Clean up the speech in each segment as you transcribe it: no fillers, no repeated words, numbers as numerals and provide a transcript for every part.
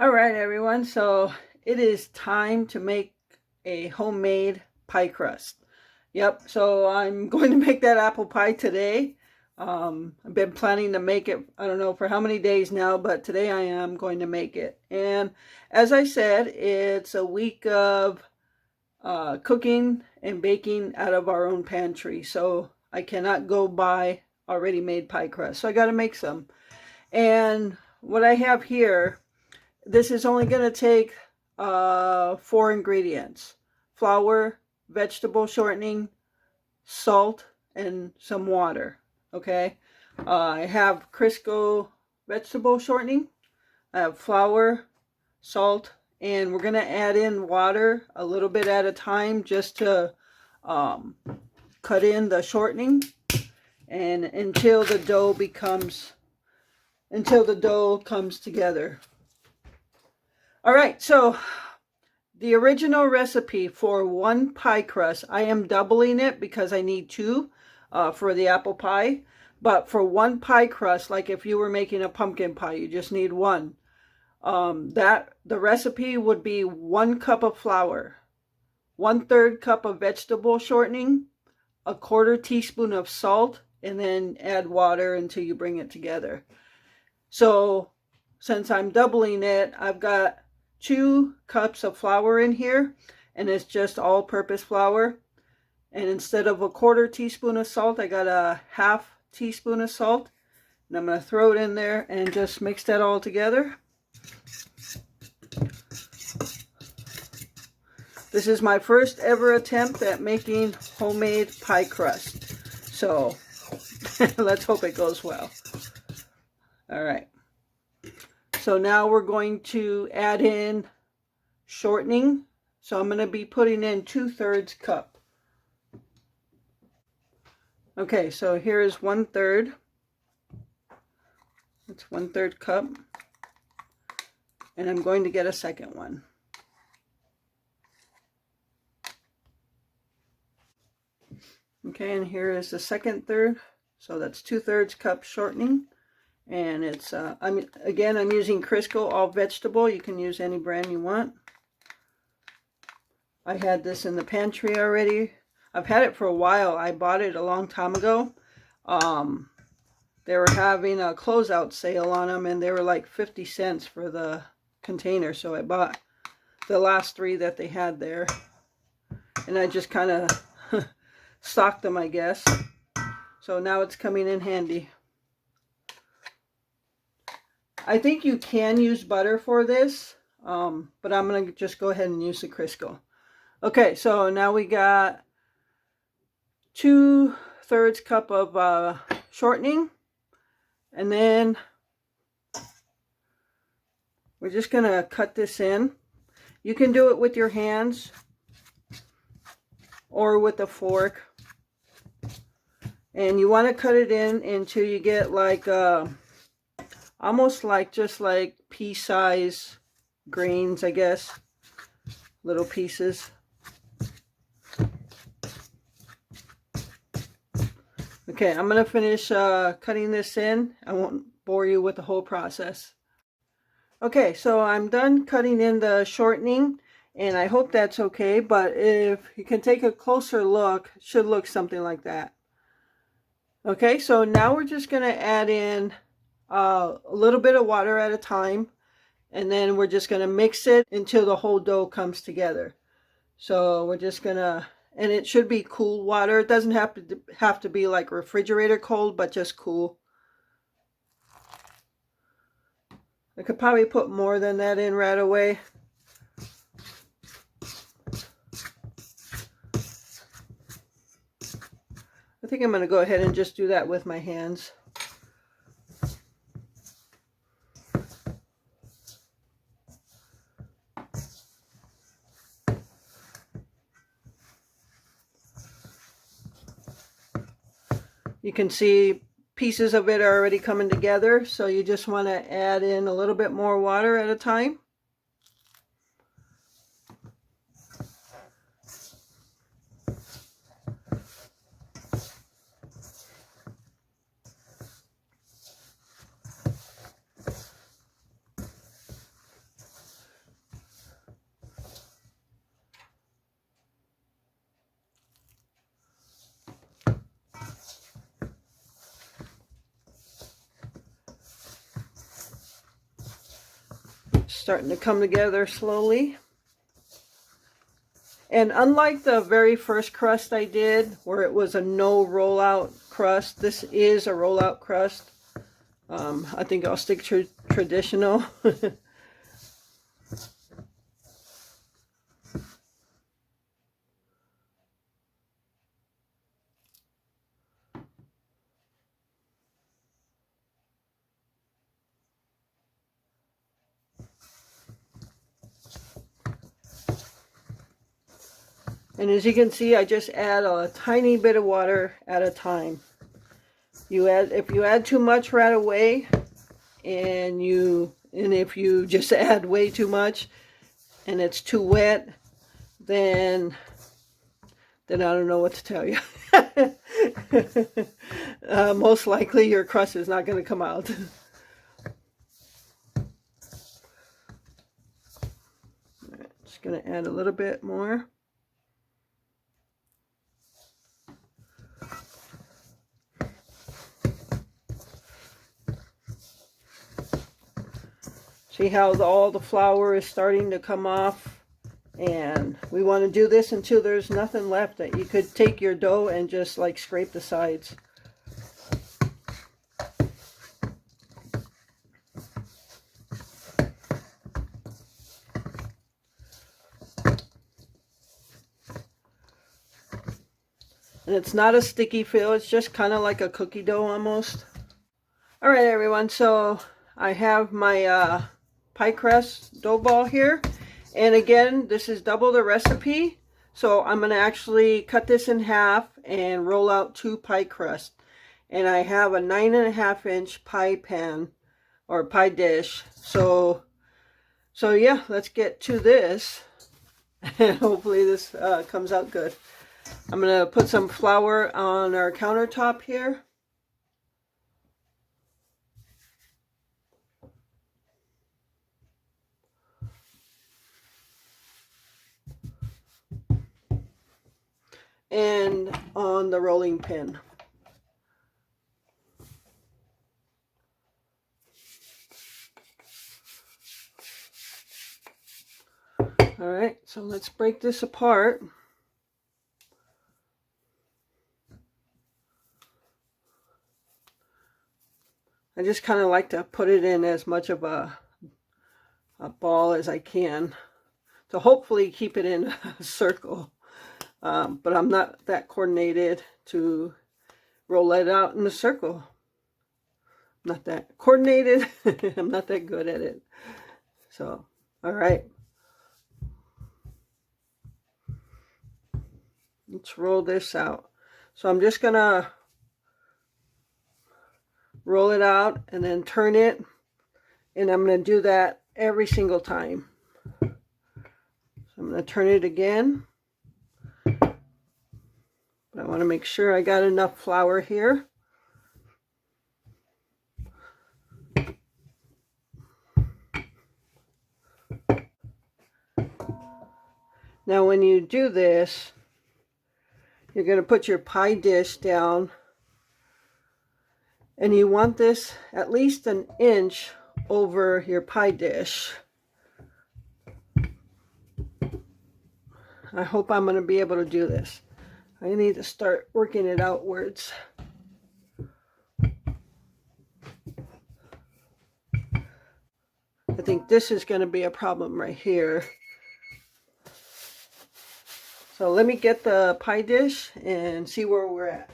All right, everyone. So it is time to make a homemade pie crust. Yep. So I'm going to make that apple pie today. I've been planning to make it, I don't know for how many days now, but today I am going to make it. And as I said, it's a week of cooking and baking out of our own pantry. So I cannot go buy already made pie crust. So I got to make some. And what I have here, this is only going to take 4 ingredients: flour, vegetable shortening, salt, and some water. Okay. I have Crisco vegetable shortening. I have flour, salt, and we're going to add in water a little bit at a time just to cut in the shortening and until the dough comes together. All right, so the original recipe for one pie crust, I am doubling it because I need two for the apple pie. But for one pie crust, like if you were making a pumpkin pie, you just need one. The recipe would be 1 cup of flour, 1/3 cup of vegetable shortening, 1/4 teaspoon of salt, and then add water until you bring it together. So since I'm doubling it, I've got 2 cups of flour in here, and it's just all-purpose flour. And instead of 1/4 teaspoon of salt, I got a 1/2 teaspoon of salt. And I'm going to throw it in there and just mix that all together. This is my first ever attempt at making homemade pie crust. So let's hope it goes well. All right. So now we're going to add in shortening. So I'm going to be putting in 2/3 cup. Okay, so here is 1/3. That's 1/3 cup. And I'm going to get a second one. Okay, and here is the second third. So that's 2/3 cup shortening. And it's, I'm using Crisco all vegetable. You can use any brand you want. I had this in the pantry already. I've had it for a while. I bought it a long time ago. They were having a closeout sale on them, and they were like 50 cents for the container. So I bought the last 3 that they had there. And I just kind of stocked them, I guess. So now it's coming in handy. I think you can use butter for this, but I'm going to just go ahead and use the Crisco. Okay, so now we got 2/3 cup of shortening, and then we're just going to cut this in. You can do it with your hands or with a fork, and you want to cut it in until you get like almost like just like pea size grains, I guess, little pieces. Okay, I'm going to finish cutting this in. I won't bore you with the whole process. Okay, so I'm done cutting in the shortening, and I hope that's okay, but if you can take a closer look, it should look something like that. Okay, so now we're just going to add in a little bit of water at a time, and then we're just going to mix it until the whole dough comes together. So we're just going to, and it should be cool water. It doesn't have to be like refrigerator cold, but just cool. I could probably put more than that in right away. I think I'm going to go ahead and just do that with my hands. You can see pieces of it are already coming together, so you just want to add in a little bit more water at a time. starting to come together slowly. And unlike the very first crust I did, where it was a no rollout crust, this is a rollout crust. I think I'll stick to traditional. And as you can see, I just add a tiny bit of water at a time. If you add too much right away, and if you just add way too much and it's too wet, then I don't know what to tell you. Most likely your crust is not going to come out. Just going to add a little bit more. See how all the flour is starting to come off? And we want to do this until there's nothing left. That you could take your dough and just like scrape the sides. And it's not a sticky feel, it's just kind of like a cookie dough almost. All right, everyone, so I have my pie crust dough ball here. And again, this is double the recipe. So I'm going to actually cut this in half and roll out 2 pie crusts. And I have a 9.5-inch pie pan or pie dish. So yeah, let's get to this. And hopefully this comes out good. I'm going to put some flour on our countertop here. And on the rolling pin. All right, so let's break this apart. I just kind of like to put it in as much of a ball as I can to hopefully keep it in a circle. But I'm not that coordinated to roll it out in a circle. I'm not that coordinated. I'm not that good at it. So, all right. Let's roll this out. So I'm just going to roll it out and then turn it. And I'm going to do that every single time. So I'm going to turn it again. I want to make sure I got enough flour here. Now when you do this, you're going to put your pie dish down, and you want this at least 1 inch over your pie dish. I hope I'm going to be able to do this. I need to start working it outwards. I think this is going to be a problem right here. So let me get the pie dish and see where we're at.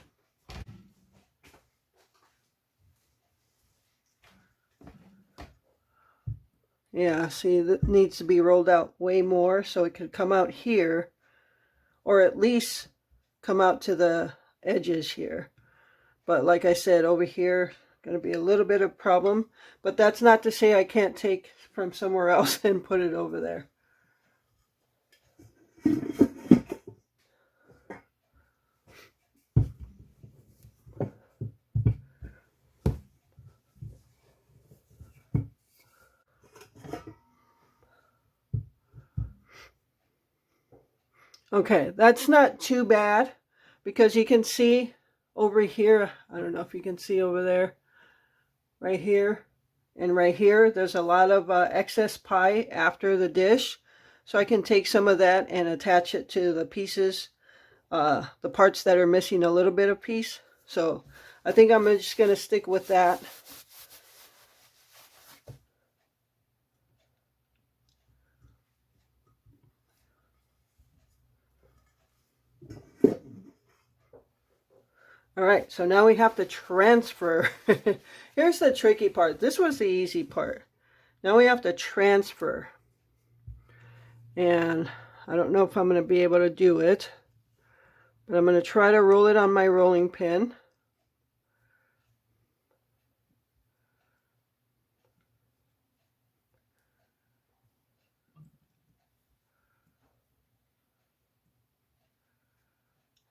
Yeah, see, that needs to be rolled out way more so it could come out here, or at least come out to the edges here. But like I said, over here, going to be a little bit of problem. But that's not to say I can't take from somewhere else and put it over there. Okay, that's not too bad, because you can see over here, I don't know if you can see over there, right here, And right here, there's a lot of excess pie after the dish. So I can take some of that and attach it to the pieces, the parts that are missing a little bit of piece. So I think I'm just going to stick with that. All right, so now we have to transfer. Here's the tricky part. This was the easy part. Now we have to transfer. And I don't know if I'm going to be able to do it, but I'm going to try to roll it on my rolling pin.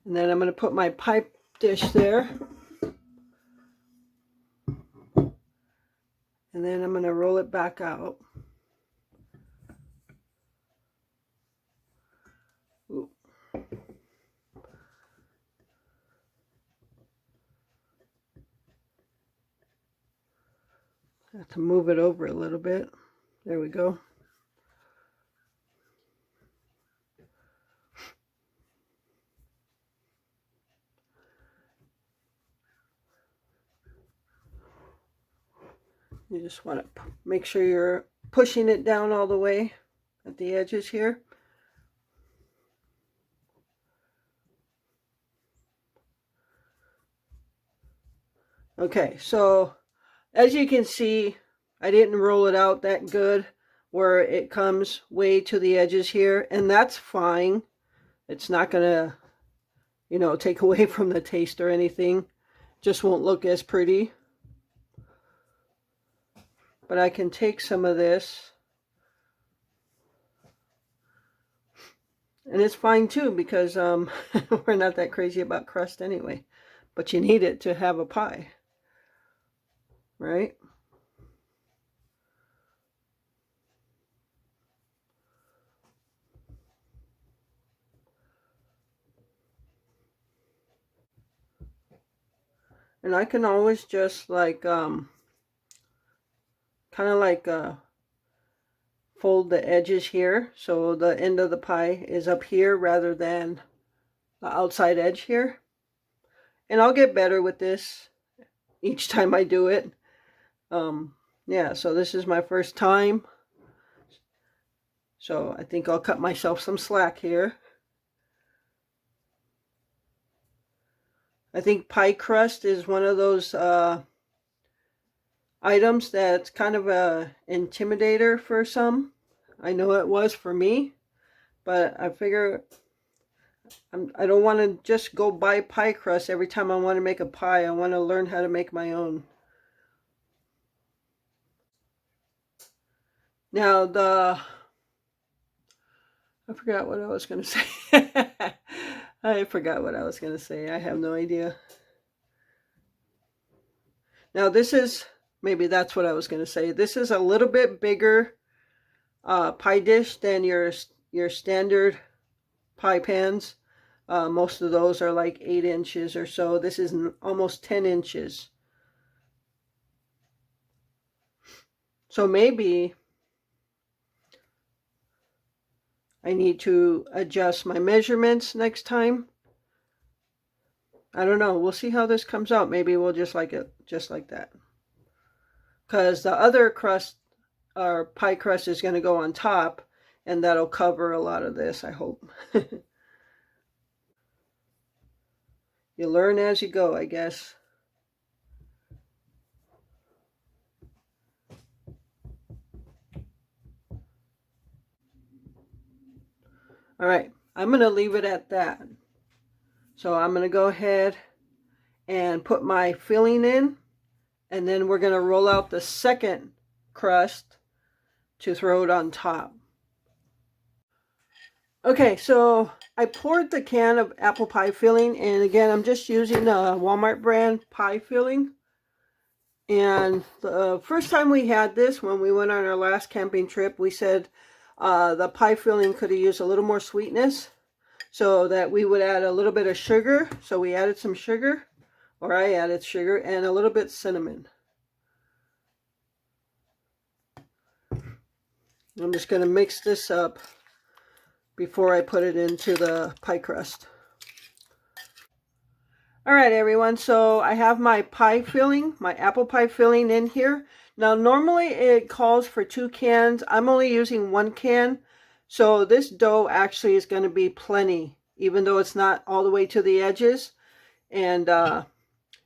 And then I'm going to put my pie dish there. And then I'm going to roll it back out. Ooh. I have to move it over a little bit. There we go. You just want to make sure you're pushing it down all the way at the edges here. Okay, so as you can see, I didn't roll it out that good where it comes way to the edges here, and that's fine. It's not gonna, you know, take away from the taste or anything. Just won't look as pretty. But I can take some of this. And it's fine too, because we're not that crazy about crust anyway. But you need it to have a pie, right? And I can always just like, kind of like fold the edges here. So the end of the pie is up here rather than the outside edge here. And I'll get better with this each time I do it. Yeah, so this is my first time. So I think I'll cut myself some slack here. I think pie crust is one of those items that's kind of a intimidator for some. I know it was for me, but I figure I don't want to just go buy pie crust every time I want to make a pie. I want to learn how to make my own. Now I forgot what I was going to say. I forgot what I was going to say. I have no idea. Now this is, maybe that's what I was going to say. This is a little bit bigger pie dish than your standard pie pans. Most of those are like 8 inches or so. This is almost 10 inches. So maybe I need to adjust my measurements next time. I don't know. We'll see how this comes out. Maybe we'll just like it just like that. Because the other crust, or pie crust, is going to go on top, and that'll cover a lot of this, I hope. You learn as you go, I guess. All right, I'm going to leave it at that. So I'm going to go ahead and put my filling in, and then we're going to roll out the second crust to throw it on top. Okay, so I poured the can of apple pie filling, and again, I'm just using the Walmart brand pie filling. And the first time we had this, when we went on our last camping trip, we said the pie filling could have used a little more sweetness, so that we would add a little bit of sugar. So we added some sugar, or I added sugar, and a little bit cinnamon. I'm just going to mix this up before I put it into the pie crust. All right, everyone, so I have my pie filling, my apple pie filling in here. Now, normally it calls for 2 cans. I'm only using 1 can, so this dough actually is going to be plenty, even though it's not all the way to the edges. And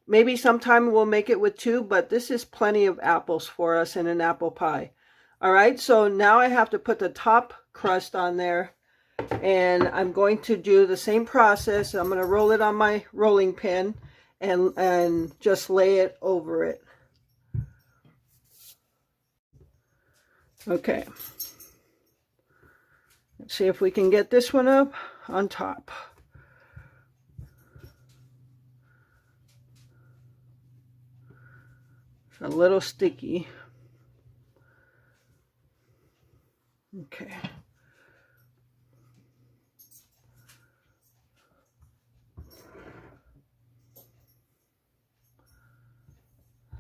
maybe sometime we'll make it with 2, but this is plenty of apples for us in an apple pie. All right, so now I have to put the top crust on there. And I'm going to do the same process. I'm going to roll it on my rolling pin and just lay it over it. Okay. Let's see if we can get this one up on top. It's a little sticky. Okay.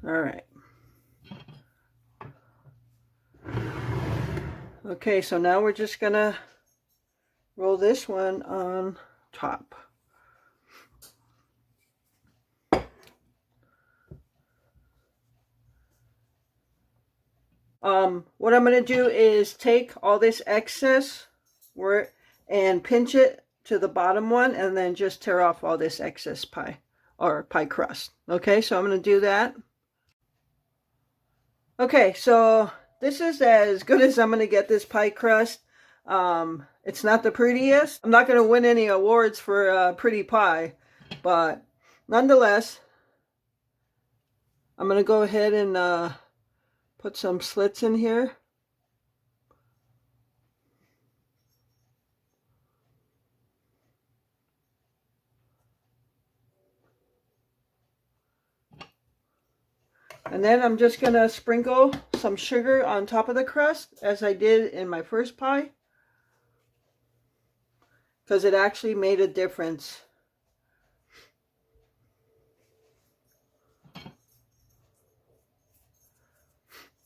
All right. Okay, so now we're just gonna roll this one on top. What I'm gonna do is take all this excess and pinch it to the bottom one and then just tear off all this excess pie or pie crust. Okay, so I'm gonna do that. Okay, so this is as good as I'm going to get this pie crust. It's not the prettiest. I'm not going to win any awards for pretty pie, but nonetheless, I'm going to go ahead and put some slits in here. And then I'm just going to sprinkle some sugar on top of the crust, as I did in my first pie, because it actually made a difference.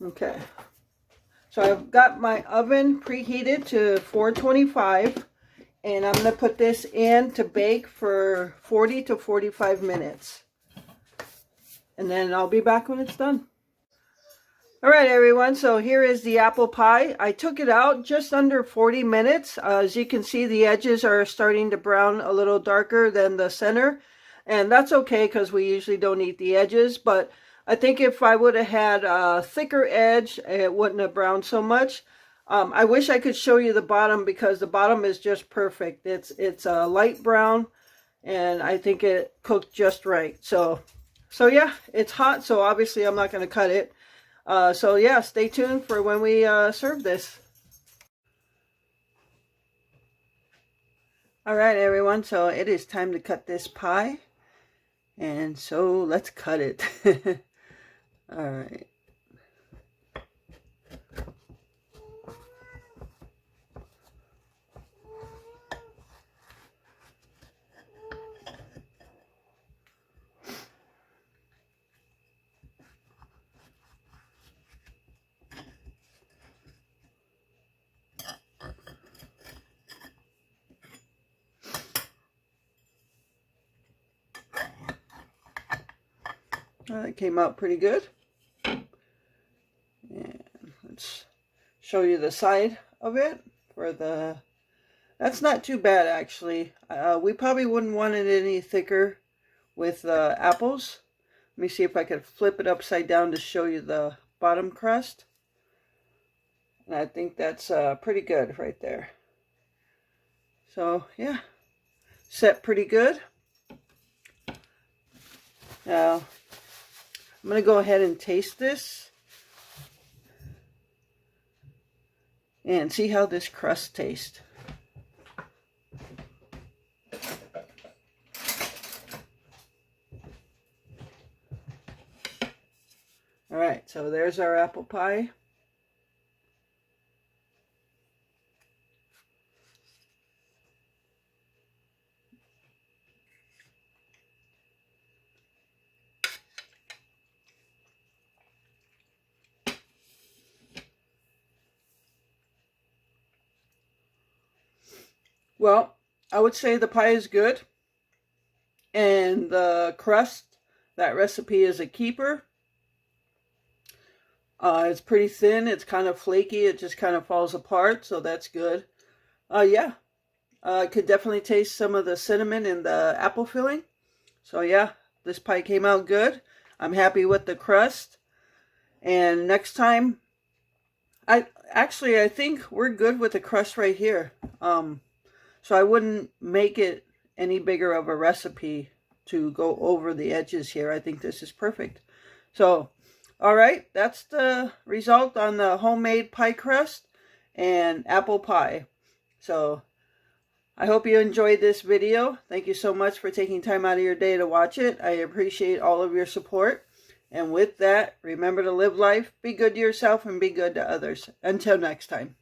Okay, so I've got my oven preheated to 425, and I'm going to put this in to bake for 40 to 45 minutes. And then I'll be back when it's done. All right, everyone, so here is the apple pie. I took it out just under 40 minutes. As you can see, the edges are starting to brown a little darker than the center. And that's okay because we usually don't eat the edges. But I think if I would have had a thicker edge, it wouldn't have browned so much. I wish I could show you the bottom because the bottom is just perfect. It's a light brown, and I think it cooked just right. So yeah, it's hot, so obviously I'm not going to cut it. So yeah, stay tuned for when we serve this. All right, everyone, so it is time to cut this pie. And so let's cut it. All right. That came out pretty good. And let's show you the side of it for the... That's not too bad, actually. We probably wouldn't want it any thicker with apples. Let me see if I could flip it upside down to show you the bottom crust. And I think that's pretty good right there. So, yeah. Set pretty good. Now, I'm going to go ahead and taste this and see how this crust tastes. All right, so there's our apple pie. Well, I would say the pie is good. And the crust, that recipe is a keeper. It's pretty thin. It's kind of flaky. It just kind of falls apart. So that's good. Yeah. I could definitely taste some of the cinnamon in the apple filling. So yeah, this pie came out good. I'm happy with the crust. And next time, I think we're good with the crust right here. So I wouldn't make it any bigger of a recipe to go over the edges here. I think this is perfect. So, all right, that's the result on the homemade pie crust and apple pie. So I hope you enjoyed this video. Thank you so much for taking time out of your day to watch it. I appreciate all of your support. And with that, remember to live life, be good to yourself, and be good to others. Until next time.